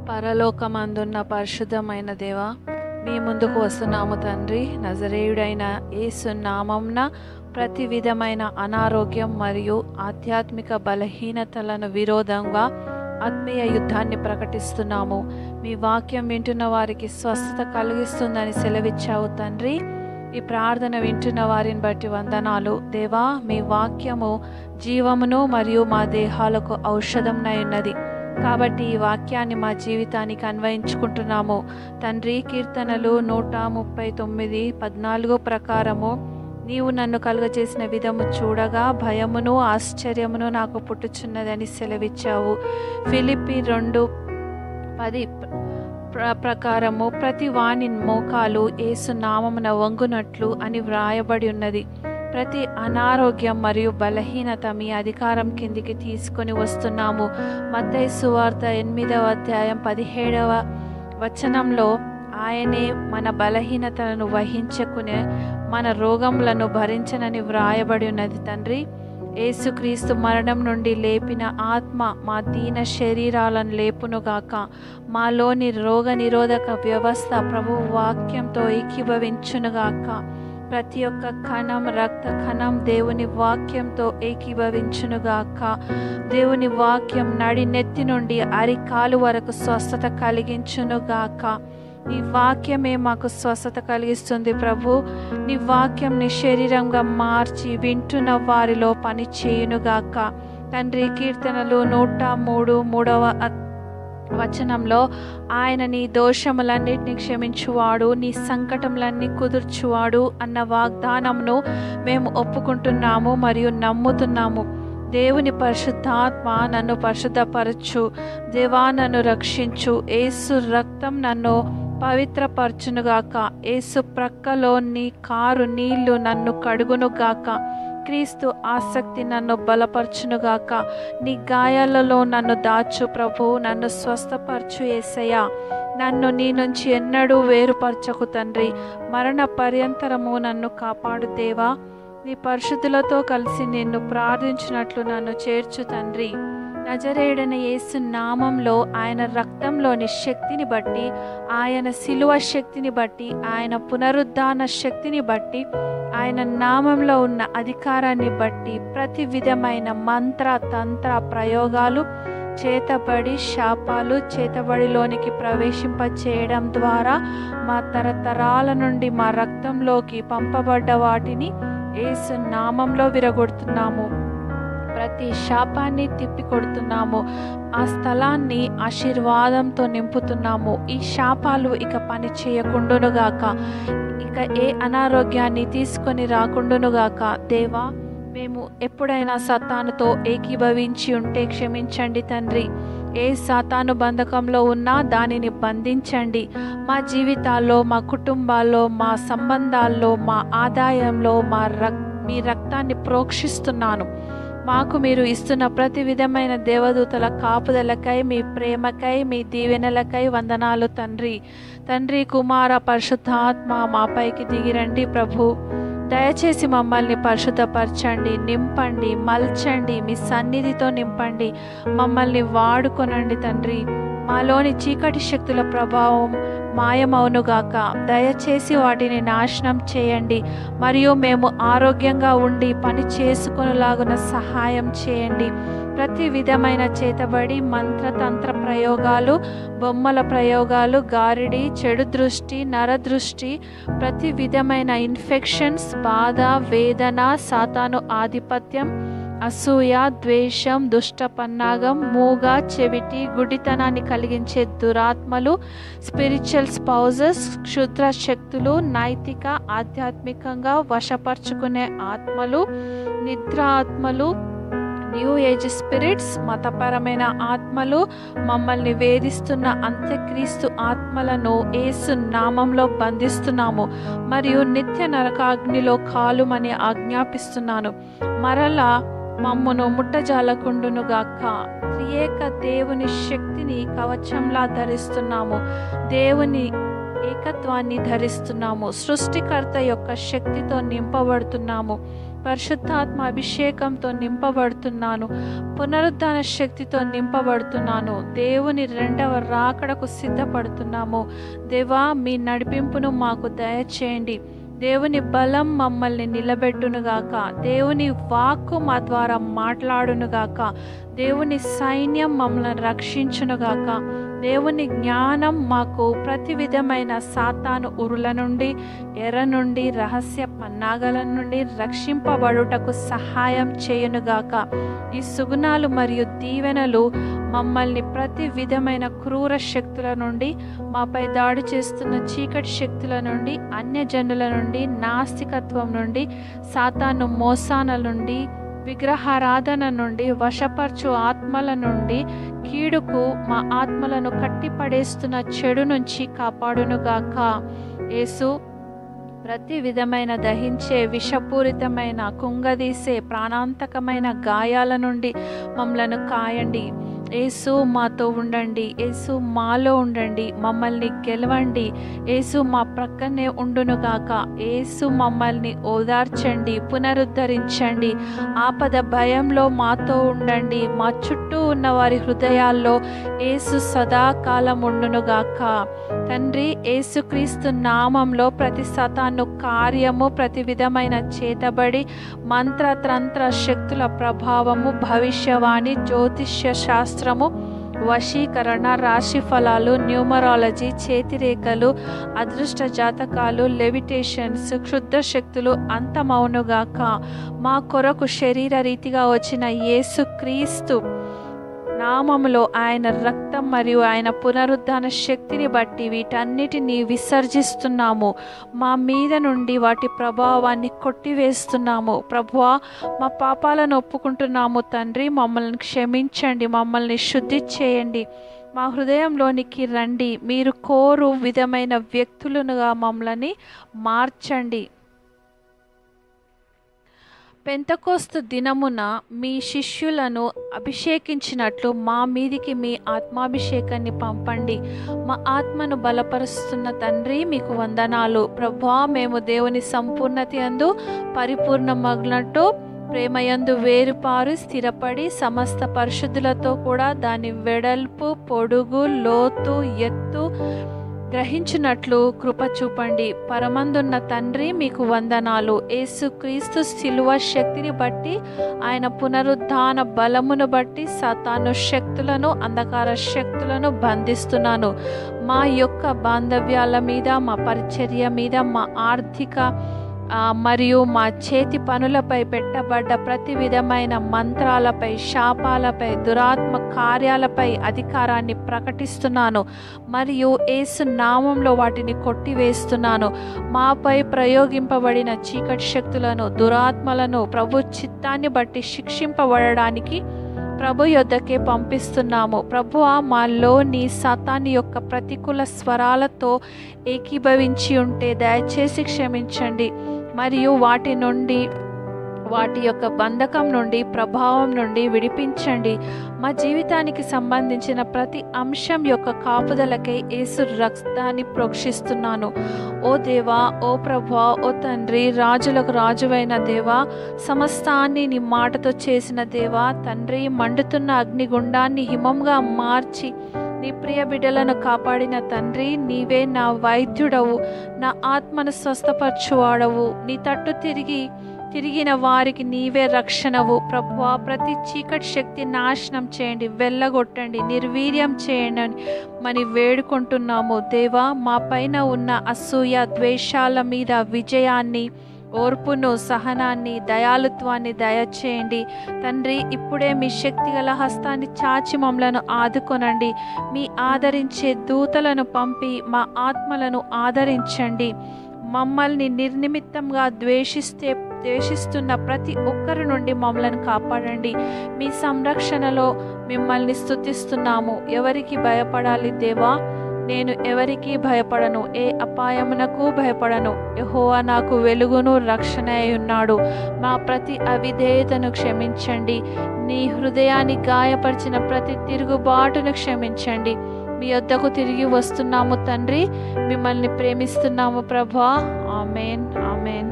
పరలోకమందున్న పరిశుద్ధమైన దేవ, మీ ముందుకు వస్తున్నాము తండ్రి. నజరేయుడైన యేసు నామంన ప్రతి విధమైన అనారోగ్యం మరియు ఆధ్యాత్మిక బలహీనతలను విరోధంగా ఆత్మీయ యుద్ధాన్ని ప్రకటిస్తున్నాము. మీ వాక్యం వింటున్న వారికి స్వస్థత కలిగిస్తుందని సెలవిచ్చావు తండ్రి. ఈ ప్రార్థన వింటున్న వారిని బట్టి వందనాలు దేవా. మీ వాక్యము జీవమును మరియు మా దేహాలకు ఔషధంనై ఉన్నది కాబట్టి ఈ వాక్యాన్ని మా జీవితానికి అన్వయించుకుంటున్నాము తండ్రి. కీర్తనలు 139:14 ప్రకారము నీవు నన్ను కలుగజేసిన విధము చూడగా భయమును ఆశ్చర్యమును నాకు పుట్టుచున్నదని సెలవిచ్చావు. ఫిలిప్పి 2:10 ప్రకారము ప్రతి వాని మోకాలు యేసు నామమున వంగునట్లు అని వ్రాయబడి ఉన్నది. ప్రతి అనారోగ్యం మరియు బలహీనత మీ అధికారం కిందికి తీసుకొని వస్తున్నాము. మత్తయి సువార్త 8:17 ఆయనే మన బలహీనతలను వహించుకునే మన రోగములను భరించనని వ్రాయబడి ఉన్నది తండ్రి. యేసుక్రీస్తు మరణం నుండి లేపిన ఆత్మ మా దీన శరీరాలను లేపునుగాక. మాలోని రోగ నిరోధక వ్యవస్థ ప్రభు వాక్యంతో ఏకీభవించునుగాక. ప్రతి ఒక్క కణం, రక్త కణం దేవుని వాక్యంతో ఏకీభవించునుగాక. దేవుని వాక్యం నడి నెత్తి నుండి అరికాలు వరకు స్వస్థత కలిగించునుగాక. నీ వాక్యమే మాకు స్వస్థత కలిగిస్తుంది ప్రభు. నీ వాక్యం నీ శరీరంగా మార్చి వింటున్న వారిలో పని చేయునుగాక తండ్రి. కీర్తనలు 103:3 ఆయన నీ దోషములన్నిటిని క్షమించువాడు, నీ సంకటములన్నీ కుదుర్చువాడు అన్న వాగ్దానమును మేము ఒప్పుకుంటున్నాము మరియు నమ్ముతున్నాము. దేవుని పరిశుద్ధాత్మ నన్ను పరిశుద్ధపరచు దేవా, నన్ను రక్షించు. యేసు రక్తం నన్ను పవిత్రపరచునుగాక. యేసు ప్రక్కలో నీ కారు నీళ్లు నన్ను కడుగునుగాక. క్రీస్తు ఆసక్తి నన్ను బలపరచునుగాక. నీ గాయాలలో నన్ను దాచు ప్రభు. నన్ను స్వస్థపరచు యేసయ్యా. నన్ను నీ నుంచి ఎన్నడూ వేరుపరచకు తండ్రి. మరణ పర్యంతరము నన్ను కాపాడు దేవా. నీ పరిశుద్ధులతో కలిసి నిన్ను ప్రార్థించినట్లు నన్ను చేర్చు తండ్రి. నజరేయుడైన యేసు నామంలో ఆయన రక్తంలోని శక్తిని బట్టి, ఆయన శిలువ శక్తిని బట్టి, ఆయన పునరుద్ధాన శక్తిని బట్టి, ఆయన నామంలో ఉన్న అధికారాన్ని బట్టి ప్రతి విధమైన మంత్ర తంత్ర ప్రయోగాలు, చేతబడి శాపాలు చేతబడిలోనికి ప్రవేశింపచేయడం ద్వారా మా తరతరాల నుండి మా రక్తంలోకి పంపబడ్డ వాటిని యేసు నామంలో విరగొడుతున్నాము. ప్రతి శాపాన్ని తిప్పికొడుతున్నాము. ఆ స్థలాన్ని ఆశీర్వాదంతో నింపుతున్నాము. ఈ శాపాలు ఇక పని చేయకుండునుగాక. ఇక ఏ అనారోగ్యాన్ని తీసుకొని రాకుండునుగాక. దేవా, మేము ఎప్పుడైనా సాతానుతో ఏకీభవించి ఉంటే క్షమించండి తండ్రి. ఏ సాతాను బంధకంలో ఉన్నా దానిని బంధించండి. మా జీవితాల్లో, మా కుటుంబాల్లో, మా సంబంధాల్లో, మా ఆదాయంలో మీ రక్తాన్ని ప్రోక్షిస్తున్నాను. మాకు మీరు ఇస్తున్న ప్రతి విధమైన దేవదూతల కాపుదలకై, మీ ప్రేమకై, మీ దీవెనలకై వందనాలు తండ్రి. తండ్రి, కుమార, పరిశుద్ధాత్మ మాపైకి దిగిరండి ప్రభు. దయచేసి మమ్మల్ని పరిశుద్ధపరచండి, నింపండి, మల్చండి, మీ సన్నిధితో నింపండి. మమ్మల్ని వాడుకొనండి తండ్రి. మాలోని చీకటి శక్తుల ప్రభావం మాయమవునుగాక. దయచేసి వాటిని నాశనం చేయండి మరియు మేము ఆరోగ్యంగా ఉండి పని చేసుకునేలాగున సహాయం చేయండి. ప్రతి విధమైన చేతబడి, మంత్రతంత్ర ప్రయోగాలు, బొమ్మల ప్రయోగాలు, గారిడి, చెడు దృష్టి, నరదృష్టి, ప్రతి విధమైన ఇన్ఫెక్షన్స్, బాధ, వేదన, సాతాను ఆధిపత్యం, అసూయ, ద్వేషం, దుష్ట పన్నాగం, మూగ, చెవిటి, గుడితనాన్ని కలిగించే దురాత్మలు, స్పిరిచువల్ స్పౌజెస్, క్షుద్ర శక్తులు, నైతిక ఆధ్యాత్మికంగా వశపరుచుకునే ఆత్మలు, నిద్ర ఆత్మలు, న్యూ ఏజ్ స్పిరిట్స్, మతపరమైన ఆత్మలు, మమ్మల్ని వేధిస్తున్న అంత్యక్రీస్తు ఆత్మలను యేసు నామంలో బంధిస్తున్నాము మరియు నిత్య నరకాగ్నిలో కాలుమని ఆజ్ఞాపిస్తున్నాను. మరలా మమ్మును ముట్టజాలకుండునుగాక. త్రియేక దేవుని శక్తిని కవచంలా ధరిస్తున్నాము. దేవుని ఏకత్వాన్ని ధరిస్తున్నాము. సృష్టికర్త యొక్క శక్తితో నింపబడుతున్నాము. పరిశుద్ధాత్మ అభిషేకంతో నింపబడుతున్నాను. పునరుద్ధాన శక్తితో నింపబడుతున్నాను. దేవుని రెండవ రాకడకు సిద్ధపడుతున్నాము. దేవా, మీ నడిపింపును మాకు దయచేయండి. దేవుని బలం మమ్మల్ని నిలబెట్టునుగాక. దేవుని వాక్కు మా ద్వారా మాట్లాడునుగాక. దేవుని సైన్యం మమ్మల్ని రక్షించునుగాక. దేవుని జ్ఞానం మాకు ప్రతి విధమైన సాతాను ఉరుల నుండి, ఎర్ర నుండి, రహస్య పన్నాగల నుండి రక్షింపబడుటకు సహాయం చేయునుగాక. ఈ సుగుణాలు మరియు దీవెనలు మమ్మల్ని ప్రతి విధమైన క్రూర శక్తుల నుండి, మాపై దాడి చేస్తున్న చీకటి శక్తుల నుండి, అన్యజనుల నుండి, నాస్తికత్వం నుండి, సాతాను మోసాల నుండి, విగ్రహారాధన నుండి, వశపరచు ఆత్మల నుండి, కీడుకు మా ఆత్మలను కట్టిపడేస్తున్న చెడు నుంచి కాపాడునుగాక. యేసు, ప్రతి విధమైన దహించే, విషపూరితమైన, కుంగదీసే, ప్రాణాంతకమైన గాయాల నుండి మమ్మలను కాయండి. యేసు, మాతో ఉండండి. యేసు, మాలో ఉండండి. మమ్మల్ని గెలవండి. యేసు, మా ప్రక్కనే ఉండునుగాక. యేసు, మమ్మల్ని ఓదార్చండి, పునరుద్ధరించండి. ఆపద భయంలో మాతో ఉండండి. మా చుట్టూ ఉన్న వారి హృదయాల్లో యేసు సదాకాలం ఉండునుగాక. తండ్రి, యేసుక్రీస్తు నామంలో ప్రతి సతాను కార్యము, ప్రతి విధమైన చేతబడి, మంత్రతంత్ర శక్తుల ప్రభావము, భవిష్యవాణి, జ్యోతిష్య శాస్త్రము, వశీకరణ, రాశి ఫలాలు, న్యూమరాలజీ, చేతిరేఖలు, అదృష్ట జాతకాలు, లెవిటేషన్స్, క్షుద్ర శక్తులు అంతమౌనుగాక. మా కొరకు శరీర రీతిగా వచ్చిన యేసుక్రీస్తు నామములో ఆయన రక్తం మరియు ఆయన పునరుద్ధాన శక్తిని బట్టి వీటన్నిటినీ విసర్జిస్తున్నాము. మా మీద నుండి వాటి ప్రభావాన్ని కొట్టివేస్తున్నాము. ప్రభువా, మా పాపాలను ఒప్పుకుంటున్నాము. తండ్రి, మమ్మల్ని క్షమించండి. మమ్మల్ని శుద్ధి చేయండి. మా హృదయంలోనికి రండి. మీరు కోరు విధమైన వ్యక్తులుగా మమ్మల్ని మార్చండి. పెంతెకోస్తు దినమున మీ శిష్యులను అభిషేకించినట్లు మా మీదికి మీ ఆత్మాభిషేకాన్ని పంపండి. మా ఆత్మను బలపరుస్తున్న తండ్రి, మీకు వందనాలు. ప్రభువా, మేము దేవుని సంపూర్ణత యందు పరిపూర్ణమగినట్టు ప్రేమయందు వేరుపారు స్థిరపడి సమస్త పరిశుద్ధులతో కూడా దాని వెడల్పు, పొడుగు, లోతు, ఎత్తు గ్రహించినట్లు కృప చూపండి. పరమందున్న తండ్రి, మీకు వందనాలు. యేసుక్రీస్తు శిలువ శక్తిని బట్టి, ఆయన పునరుద్ధాన బలమును బట్టి సాతాను శక్తులను, అంధకార శక్తులను బంధిస్తున్నాను. మా యొక్క బాంధవ్యాల మీద, మా పరిచర్య మీద, మా ఆర్థిక మరియు మా చేతి పనులపై పెట్టబడ్డ ప్రతి విధమైన మంత్రాలపై, శాపాలపై, దురాత్మ కార్యాలపై అధికారాన్ని ప్రకటిస్తున్నాను మరియు యేసు నామంలో వాటిని కొట్టివేస్తున్నాను. మాపై ప్రయోగింపబడిన చీకటి శక్తులను, దురాత్మలను ప్రభు చిత్తాన్ని బట్టి శిక్షింపబడడానికి ప్రభు యొద్దకే పంపిస్తున్నాము. ప్రభువా, మాలోని సాతాను యొక్క ప్రతికూల స్వరాలతో ఏకీభవించి ఉంటే దయచేసి క్షమించండి మరియు వాటి యొక్క బంధకం నుండి, ప్రభావం నుండి విడిపించండి. మా జీవితానికి సంబంధించిన ప్రతి అంశం యొక్క కాపుదలకై యేసు రక్తాన్ని ప్రోక్షిస్తున్నాను. ఓ దేవా, ఓ ప్రభువా, ఓ తండ్రి, రాజులకు రాజువైన దేవా, సమస్తాన్ని నీ మాటతో చేసిన దేవా, తండ్రి, మండుతున్న అగ్నిగుండాన్ని హిమంగా మార్చి నీ ప్రియ బిడ్డలను కాపాడిన తండ్రి, నీవే నా వైద్యుడవు, నా ఆత్మను స్వస్థపరచువాడవు. నీ తట్టు తిరిగిన వారికి నీవే రక్షణవు. ప్రభువా, ప్రతి చీకటి శక్తి నాశనం చేయండి, వెళ్ళగొట్టండి, నిర్వీర్యం చేయండి అని వేడుకుంటున్నాము. దేవా, మా పైన ఉన్న అసూయ, ద్వేషాల మీద విజయాన్ని, ఓర్పును, సహనాన్ని, దయాళుత్వాన్ని దయచేయండి. తండ్రి, ఇప్పుడే మీ శక్తిగల హస్తాన్ని చాచి మమ్మలను ఆదుకొనండి. మీ ఆదరించే దూతలను పంపి మా ఆత్మలను ఆదరించండి. మమ్మల్ని నిర్నిమిత్తంగా ద్వేషిస్తున్న ప్రతి ఒక్కరి నుండి మమ్మల్ని కాపాడండి. మీ సంరక్షణలో మిమ్మల్ని స్తుతిస్తున్నాము. ఎవరికి భయపడాలి దేవా? నేను ఎవరికీ భయపడను, ఏ అపాయమునకు భయపడను. యెహోవా నాకు వెలుగును, రక్షణ అయి ఉన్నాడు. మా ప్రతి అవిధేయతను క్షమించండి. నీ హృదయాన్ని గాయపరిచిన ప్రతి తిరుగుబాటును క్షమించండి. మీ వద్దకు తిరిగి వస్తున్నాము తండ్రి, మిమ్మల్ని ప్రేమిస్తున్నాము ప్రభా. ఆమేన్, ఆమేన్.